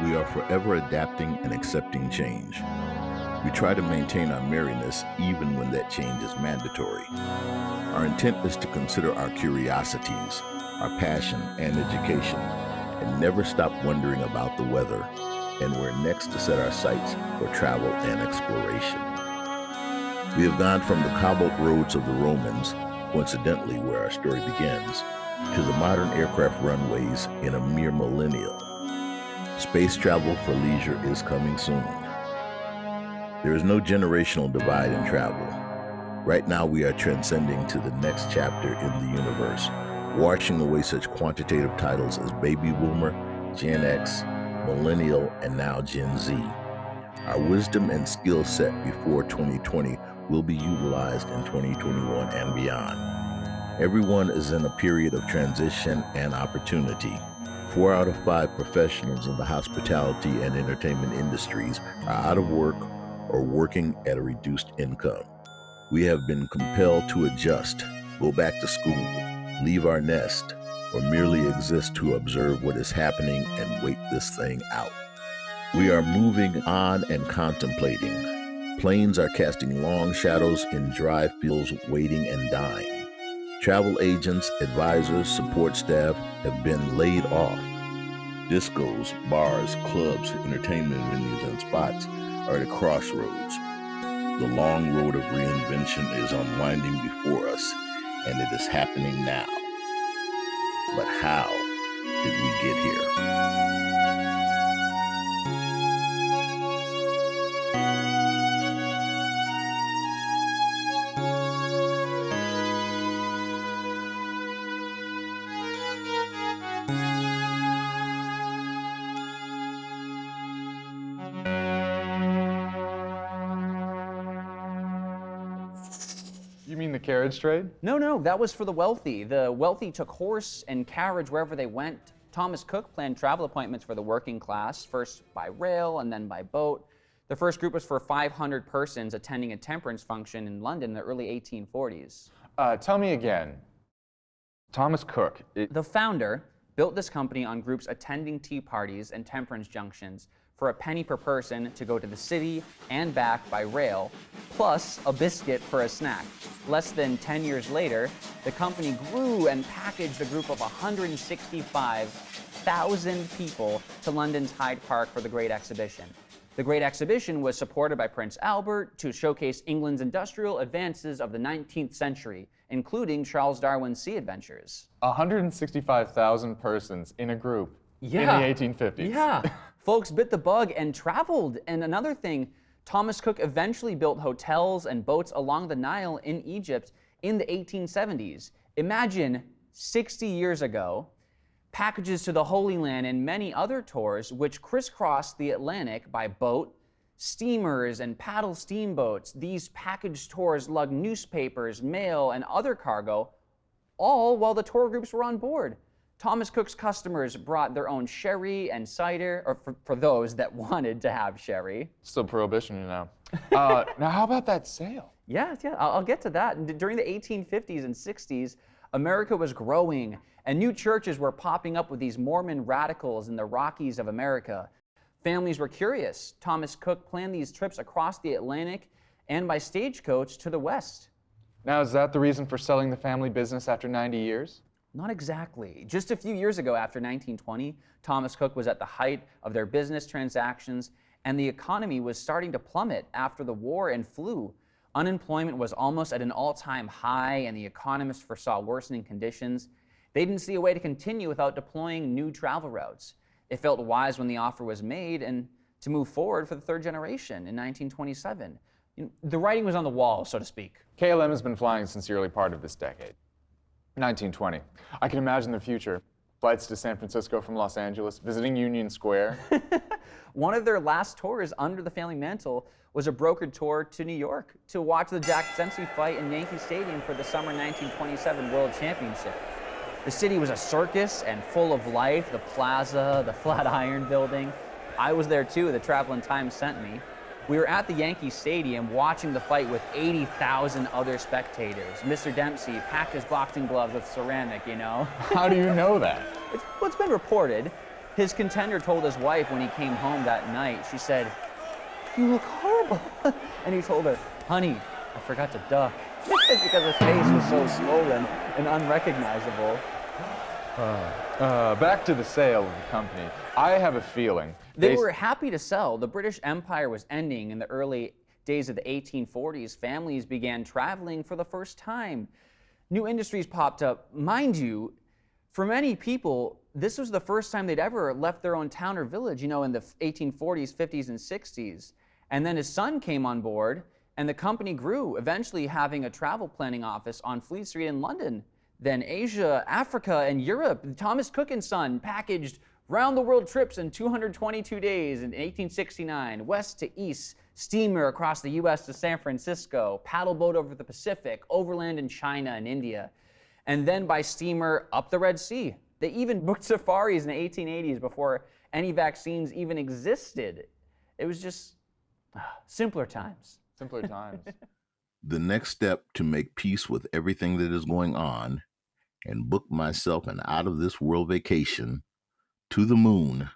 We are forever adapting and accepting change. We try to maintain our merriness even when that change is mandatory. Our intent is to consider our curiosities, our passion and education, and never stop wondering about the weather and where next to set our sights for travel and exploration. We have gone from the cobbled roads of the Romans, coincidentally where our story begins, to the modern aircraft runways in a mere millennial. Space travel for leisure is coming soon. There is no generational divide in travel. Right now we are transcending to the next chapter in the universe, washing away such quantitative titles as Baby Boomer, Gen X, Millennial, and now Gen Z. Our wisdom and skill set before 2020 will be utilized in 2021 and beyond. Everyone is in a period of transition and opportunity. 4 out of 5 professionals in the hospitality and entertainment industries are out of work or working at a reduced income. We have been compelled to adjust, go back to school, leave our nest, or merely exist to observe what is happening and wait this thing out. We are moving on and contemplating. Planes are casting long shadows in dry fields, waiting and dying. Travel agents, advisors, support staff have been laid off. Discos, bars, clubs, entertainment venues, and spots are at a crossroads. The long road of reinvention is unwinding before us, and it is happening now. But how did we get here? You mean the carriage trade? No, that was for the wealthy. The wealthy took horse and carriage wherever they went. Thomas Cook planned travel appointments for the working class, first by rail and then by boat. The first group was for 500 persons attending a temperance function in London in the early 1840s. Tell me again. Thomas Cook. The founder built this company on groups attending tea parties and temperance junctions for a penny per person to go to the city and back by rail, plus a biscuit for a snack. Less than 10 years later, the company grew and packaged a group of 165,000 people to London's Hyde Park for the Great Exhibition. The Great Exhibition was supported by Prince Albert to showcase England's industrial advances of the 19th century, including Charles Darwin's sea adventures. 165,000 persons in a group in the 1850s. Yeah. Folks bit the bug and traveled. And another thing, Thomas Cook eventually built hotels and boats along the Nile in Egypt in the 1870s. Imagine 60 years ago, packages to the Holy Land and many other tours which crisscrossed the Atlantic by boat, steamers, and paddle steamboats. These package tours lugged newspapers, mail, and other cargo, all while the tour groups were on board. Thomas Cook's customers brought their own sherry and cider, or for those that wanted to have sherry. Still prohibition, you know. Now, how about that sale? Yeah, I'll get to that. During the 1850s and 60s, America was growing, and new churches were popping up with these Mormon radicals in the Rockies of America. Families were curious. Thomas Cook planned these trips across the Atlantic and by stagecoach to the west. Now, is that the reason for selling the family business after 90 years? Not exactly. Just a few years ago, after 1920, Thomas Cook was at the height of their business transactions, and the economy was starting to plummet after the war and flu. Unemployment was almost at an all-time high, and the economists foresaw worsening conditions. They didn't see a way to continue without deploying new travel routes. It felt wise when the offer was made and to move forward for the third generation in 1927. The writing was on the wall, so to speak. KLM has been flying since the early part of this decade. 1920. I can imagine the future. Flights to San Francisco from Los Angeles, visiting Union Square. One of their last tours under the family mantle was a brokered tour to New York to watch the Jack Dempsey fight in Yankee Stadium for the summer 1927 World Championship. The city was a circus and full of life, the plaza, the Flatiron Building. I was there too, the Travellin Times sent me. We were at the Yankee Stadium watching the fight with 80,000 other spectators. Mr. Dempsey packed his boxing gloves with ceramic, you know. How do you know that? It's been reported. His contender told his wife when he came home that night, she said, "You look horrible." And he told her, "Honey, I forgot to duck." Because his face was so swollen and unrecognizable. Back to the sale of the company. I have a feeling They were happy to sell. The British Empire was ending in the early days of the 1840s. Families began traveling for the first time. New industries popped up. Mind you, for many people, this was the first time they'd ever left their own town or village, in the 1840s, 50s, and 60s. And then his son came on board, and the company grew, eventually having a travel planning office on Fleet Street in London. Then Asia, Africa, and Europe. Thomas Cook and Son packaged round-the-world trips in 222 days in 1869, west to east, steamer across the U.S. to San Francisco, paddleboat over the Pacific, overland in China and India, and then by steamer up the Red Sea. They even booked safaris in the 1880s before any vaccines even existed. It was just simpler times. Simpler times. The next step to make peace with everything that is going on and book myself an out-of-this-world vacation to the moon